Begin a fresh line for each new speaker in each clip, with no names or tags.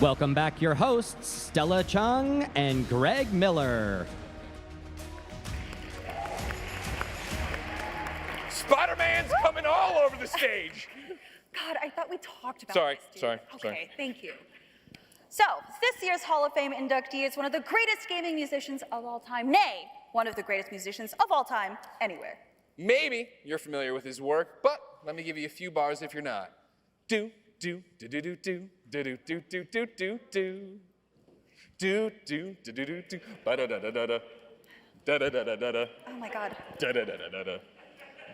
Welcome back your hosts, Stella Chung and Greg Miller.
Spider-Man's coming all over the stage.
God, I thought we talked about
Sorry,
this, dude.
sorry.
Okay, thank you. So, this year's Hall of Fame inductee is one of the greatest gaming musicians of all time, nay, one of the greatest musicians of all time anywhere.
Maybe you're familiar with his work, but let me give you a few bars if you're not. Do, do, do, do, do, do, do, do, do, do, do, do. Do, do, do, do, do, do, ba-da-da-da-da-da. Da-da-da-da-da-da.
Oh my God.
Da-da-da-da-da-da.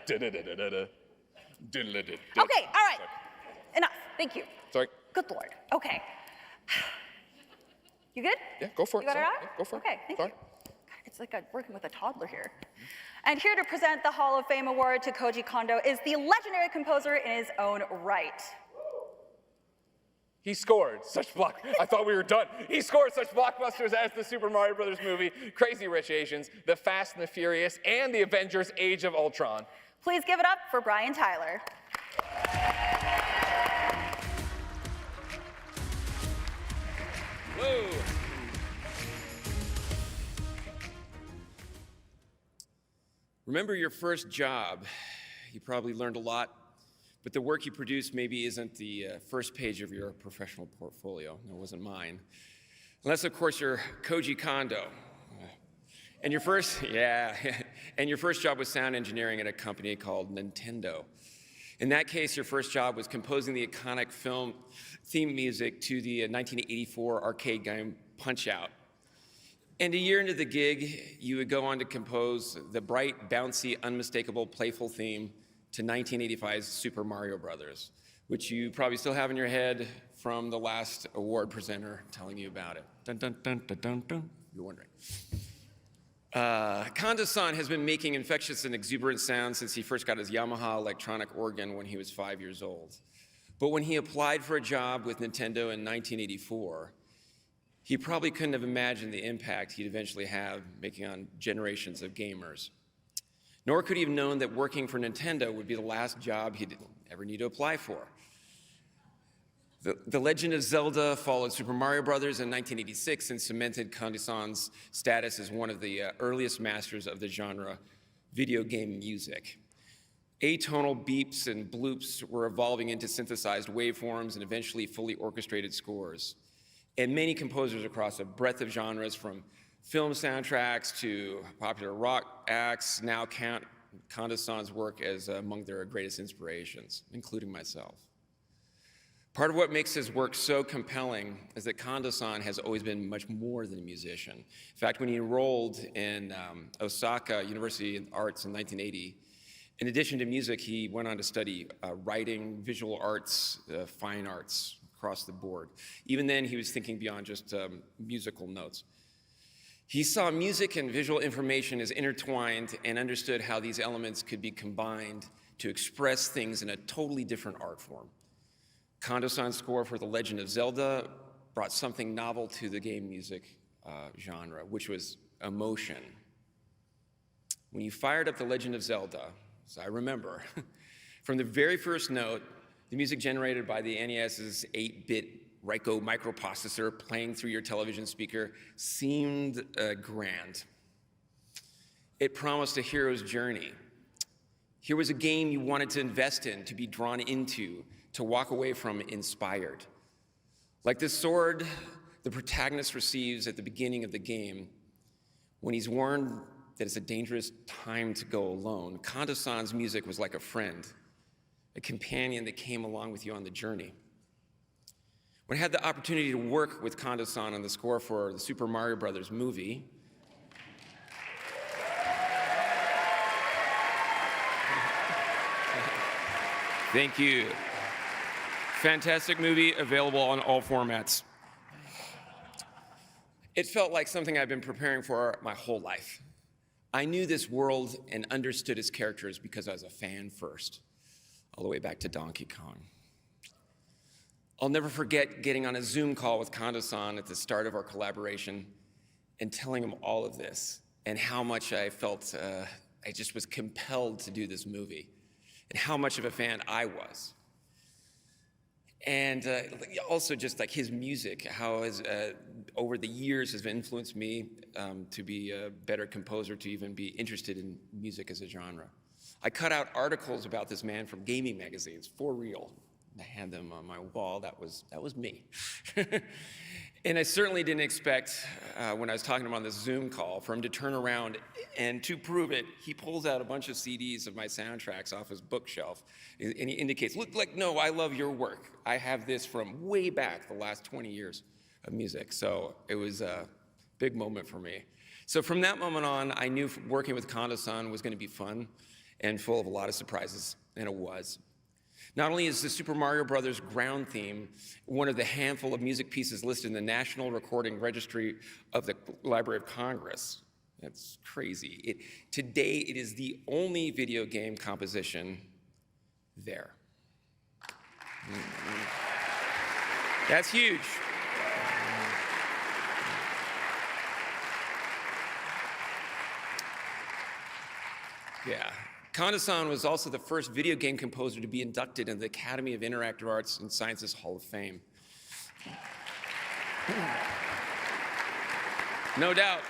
Da-da-da-da-da-da. Diddle-da-da-da.
Okay, all right. Enough. Thank you.
Sorry.
Good Lord. Okay. You good?
Yeah, go for it.
You got it
Sorry.
out?
Yeah, go for it.
Okay, thank
Sorry.
you. God, it's like working with a toddler here. And here to present the Hall of Fame award to Koji Kondo is the legendary composer in his own right.
He scored such I thought we were done. He scored such blockbusters as the Super Mario Brothers movie, Crazy Rich Asians, The Fast and the Furious, and the Avengers Age of Ultron.
Please give it up for Brian Tyler.
Whoa. Remember your first job. You probably learned a lot, but the work you produce maybe isn't the first page of your professional portfolio. No, it wasn't mine. Unless, of course, you're Koji Kondo. And your first job was sound engineering at a company called Nintendo. In that case, your first job was composing the iconic film theme music to the 1984 arcade game Punch-Out! And a year into the gig, you would go on to compose the bright, bouncy, unmistakable, playful theme to 1985's Super Mario Brothers, which you probably still have in your head from the last award presenter telling you about it. Dun, dun, dun, dun, dun, dun. You're wondering. Kondo-san has been making infectious and exuberant sounds since he first got his Yamaha electronic organ when he was 5 years old. But when he applied for a job with Nintendo in 1984, he probably couldn't have imagined the impact he'd eventually have making on generations of gamers. Nor could he have known that working for Nintendo would be the last job he'd ever need to apply for. The Legend of Zelda followed Super Mario Brothers in 1986 and cemented Kondo-san's status as one of the earliest masters of the genre, video game music. Atonal beeps and bloops were evolving into synthesized waveforms and eventually fully orchestrated scores. And many composers across a breadth of genres, from film soundtracks to popular rock acts, now count Kondo-san's work as among their greatest inspirations, including myself. Part of what makes his work so compelling is that Kondo-san has always been much more than a musician. In fact, when he enrolled in Osaka University of Arts in 1980, in addition to music, he went on to study writing, visual arts, fine arts across the board. Even then, he was thinking beyond just musical notes. He saw music and visual information as intertwined and understood how these elements could be combined to express things in a totally different art form. Kondo-san's score for The Legend of Zelda brought something novel to the game music genre, which was emotion. When you fired up The Legend of Zelda, as I remember, from the very first note, the music generated by the NES's 8-bit Ryko microprocessor playing through your television speaker seemed grand. It promised a hero's journey. Here was a game you wanted to invest in, to be drawn into, to walk away from inspired. Like the sword the protagonist receives at the beginning of the game, when he's warned that it's a dangerous time to go alone, Kondo-san's music was like a friend, a companion that came along with you on the journey. When I had the opportunity to work with Kondo-san on the score for the Super Mario Brothers movie, thank you. Fantastic movie, available on all formats. It felt like something I've been preparing for my whole life. I knew this world and understood its characters because I was a fan first, all the way back to Donkey Kong. I'll never forget getting on a Zoom call with Kondo-san at the start of our collaboration and telling him all of this and how much I felt I just was compelled to do this movie and how much of a fan I was. And also just like his music, how has over the years has influenced me to be a better composer, to even be interested in music as a genre. I cut out articles about this man from gaming magazines, for real. I had them on my wall. That was me. And I certainly didn't expect, when I was talking to him on this Zoom call, for him to turn around and to prove it, he pulls out a bunch of CDs of my soundtracks off his bookshelf, and he indicates, look, like, no, I love your work. I have this from way back, the last 20 years of music. So it was a big moment for me. So from that moment on, I knew working with Kondo-san was going to be fun and full of a lot of surprises, and it was. Not only is the Super Mario Brothers ground theme one of the handful of music pieces listed in the National Recording Registry of the Library of Congress. That's crazy. Today, it is the only video game composition there. That's huge. Yeah. Kondo-san was also the first video game composer to be inducted into the Academy of Interactive Arts and Sciences Hall of Fame. No doubt.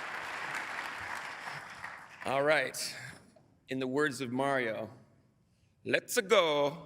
All right. In the words of Mario, let's go.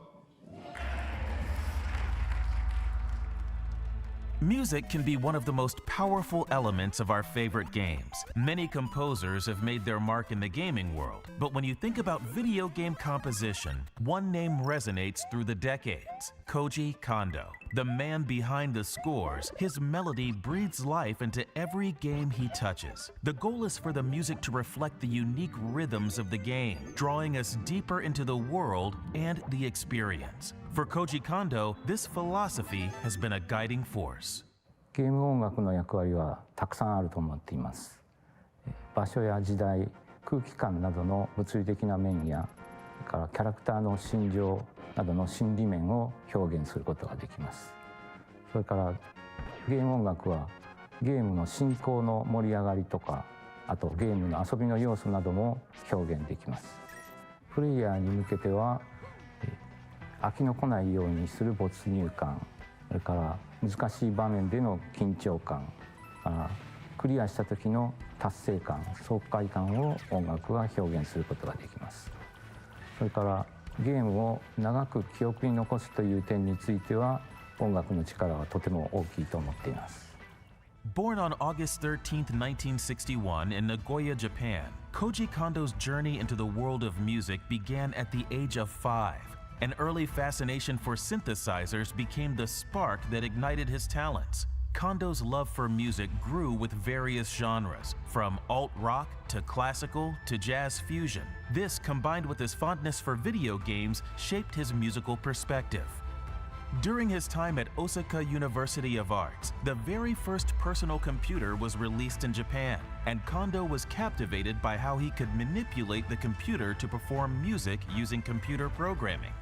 Music can be one of the most powerful elements of our favorite games. Many composers have made their mark in the gaming world, but when you think about video game composition, one name resonates through the decades: Koji Kondo. The man behind the scores, his melody breathes life into every game he touches. The goal is for the music to reflect the unique rhythms of the game, drawing us deeper into the world and the experience. For Koji Kondo, this philosophy has been a guiding force.
ゲーム音楽の役割はたくさんあると思っています。場所や時代、空気感などの物理的な面や、それからキャラクターの心情などの心理面を表現することができます。それからゲーム音楽はゲームの進行の盛り上がりとか、あとゲームの遊びの要素なども表現できます。プレイヤーに向けては飽きのこないようにする没入感、それから難しい場面での緊張感、クリアした時の達成感、爽快感を音楽は表現することができます。それからゲームを長く記憶に残すという点については音楽の力はとても大きいと思っています。
Born on August 13, 1961 in Nagoya, Japan, Koji Kondo's journey into the world of music began at the age of 5. An early fascination for synthesizers became the spark that ignited his talents. Kondo's love for music grew with various genres, from alt-rock to classical to jazz fusion. This, combined with his fondness for video games, shaped his musical perspective. During his time at Osaka University of Arts, the very first personal computer was released in Japan, and Kondo was captivated by how he could manipulate the computer to perform music using computer programming.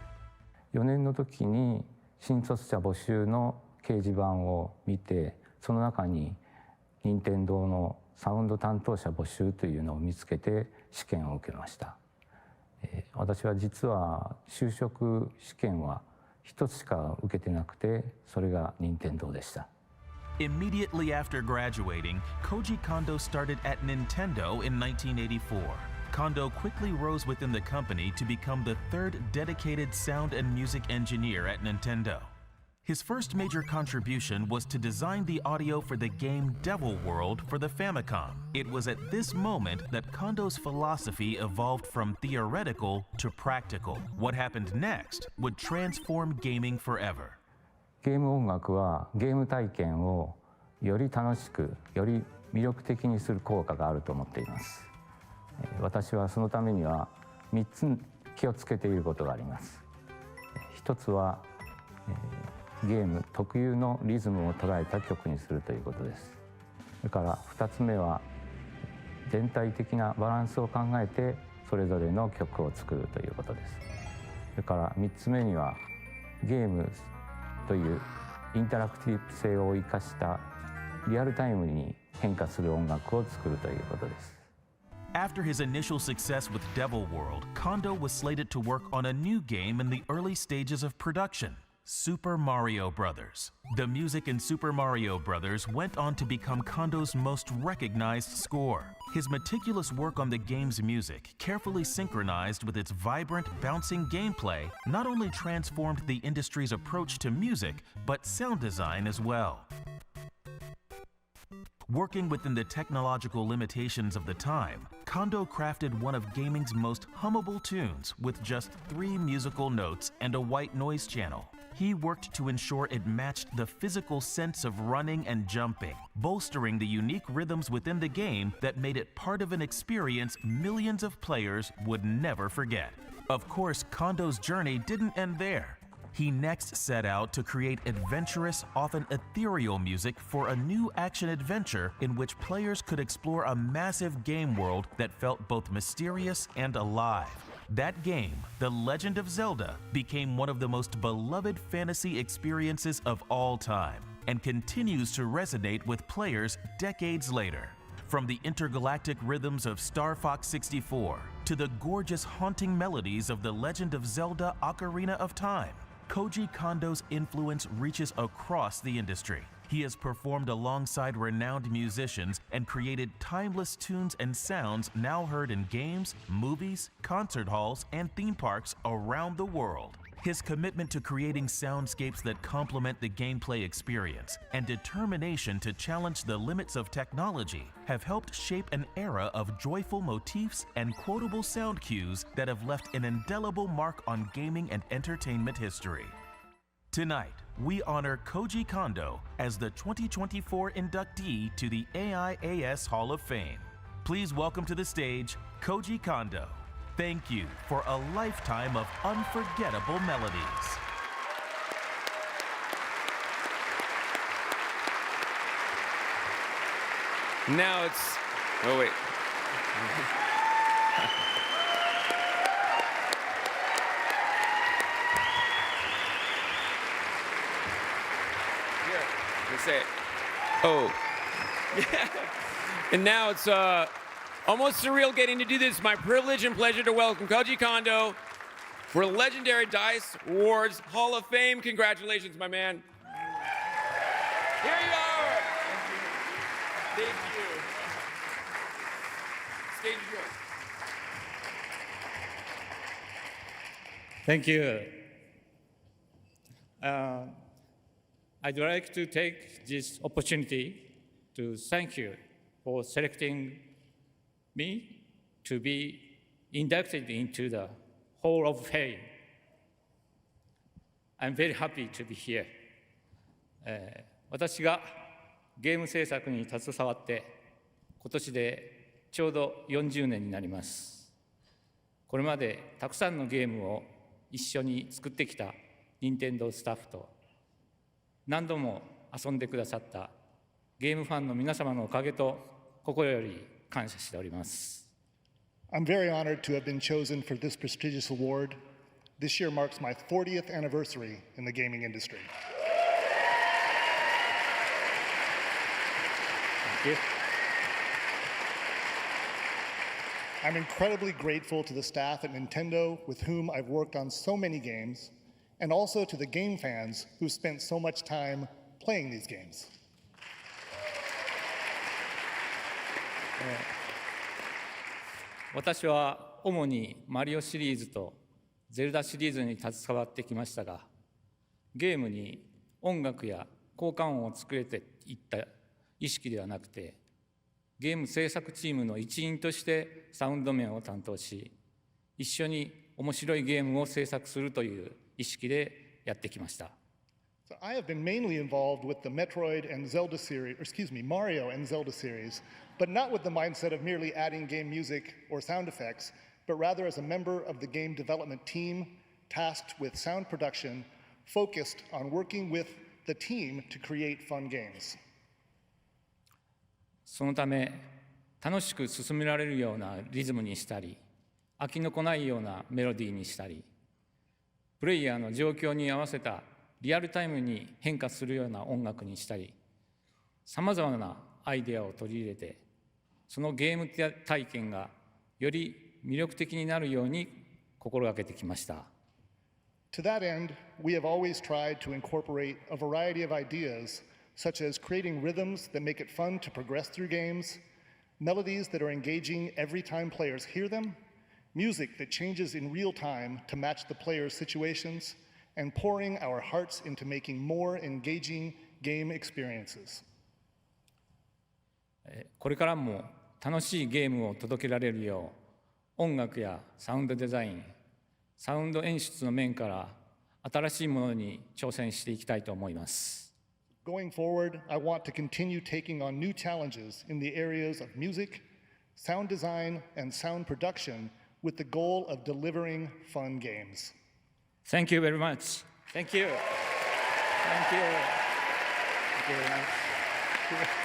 4年の時に新卒者募集の掲示板を見て、その中に任天堂のサウンド担当者募集というのを見つけて試験を受けました。私は実は就職試験は一つしか受けてなくて、それが任天堂でした。
Immediately after graduating, Koji Kondo started at Nintendo in 1984. Kondo quickly rose within the company to become the third dedicated sound and music engineer at Nintendo. His first major contribution was to design the audio for the game Devil World for the Famicom. It was at this moment that Kondo's philosophy evolved from theoretical to practical. What happened next would transform gaming forever.
ゲーム音楽はゲーム体験をより楽しく、より魅力的にする効果があると思っています。私はそのためには3つ気をつけていることがあります。一つはゲーム特有のリズムを捉えた曲にするということです。それから2つ目は全体的なバランスを考えてそれぞれの曲を作るということです。それから3つ目にはゲームというインタラクティブ性を生かしたリアルタイムに変化する音楽を作るということです。
After his initial success with Devil World, Kondo was slated to work on a new game in the early stages of production. Super Mario Bros. The music in Super Mario Bros. Went on to become Kondo's most recognized score. His meticulous work on the game's music, carefully synchronized with its vibrant, bouncing gameplay, not only transformed the industry's approach to music, but sound design as well. Working within the technological limitations of the time, Kondo crafted one of gaming's most hummable tunes with just 3 musical notes and a white noise channel. He worked to ensure it matched the physical sense of running and jumping, bolstering the unique rhythms within the game that made it part of an experience millions of players would never forget. Of course, Kondo's journey didn't end there. He next set out to create adventurous, often ethereal music for a new action-adventure in which players could explore a massive game world that felt both mysterious and alive. That game, The Legend of Zelda, became one of the most beloved fantasy experiences of all time and continues to resonate with players decades later. From the intergalactic rhythms of Star Fox 64 to the gorgeous haunting melodies of The Legend of Zelda Ocarina of Time, Koji Kondo's influence reaches across the industry. He has performed alongside renowned musicians and created timeless tunes and sounds now heard in games, movies, concert halls, and theme parks around the world. His commitment to creating soundscapes that complement the gameplay experience and determination to challenge the limits of technology have helped shape an era of joyful motifs and quotable sound cues that have left an indelible mark on gaming and entertainment history. Tonight, we honor Koji Kondo as the 2024 inductee to the AIAS Hall of Fame. Please welcome to the stage, Koji Kondo. Thank you for a lifetime of unforgettable melodies.
Now it's, oh wait. Here, let's say it. Oh. And now it's almost surreal getting to do this. My privilege and pleasure to welcome Koji Kondo for Legendary Dice Awards Hall of Fame. Congratulations, my man. Here you are. Thank you. Stage is yours.
Thank you. I'd like to take this opportunity to thank you for selecting me to be inducted into the Hall of Fame. I'm very happy to be here. 私がゲーム制作に携わって今年でちょうど40年になります。これまでたくさんのゲームを一緒に作ってきた任天堂スタッフと何度も遊んでくださったゲームファンの皆様のおかげと心より感謝しております。
I'm very honored to have been chosen for this prestigious award. This year marks my 40th anniversary in the gaming industry.
Thank you.
I'm incredibly grateful to the staff at Nintendo with whom I've worked on so many games, and also to the game fans who spent so much time playing these games.
私は主にマリオシリーズとゼルダシリーズに携わってきましたが、ゲームに音楽や効果音を作れていった意識ではなくて、ゲーム制作チームの一員としてサウンド面を担当し、一緒に面白いゲームを制作するという意識でやってきました。
So I have been mainly involved with the Metroid and Zelda series, Mario and Zelda series, but not with the mindset of merely adding game music or sound effects, but rather as a member of the game development team tasked with sound production, focused on working with the team to create fun games.
そのため、楽しく進められるようなリズムにしたり、飽きのこないようなメロディーにしたり、プレイヤーの状況に合わせたリアルタイムに変化するような音楽にしたり、さまざまなアイデアを取り入れて、そのゲーム体験がより魅力的になるように心がけてきました。
To that end, we have always tried to incorporate a variety of ideas, such as creating rhythms that make it fun to progress through games, melodies that are engaging every time players hear them, music that changes in real time to match the player's situations, and pouring our hearts into making more engaging game experiences.
これからも楽しいゲームを届けられるよう、音楽やサウンドデザイン、サウンド演出の面から新しいものに挑戦していきたいと思います。
Going forward, I want to continue taking on new challenges in the areas of music, sound design, and sound production with the goal of delivering fun games.
Thank you very much. Thank you. Thank you. Thank you very much.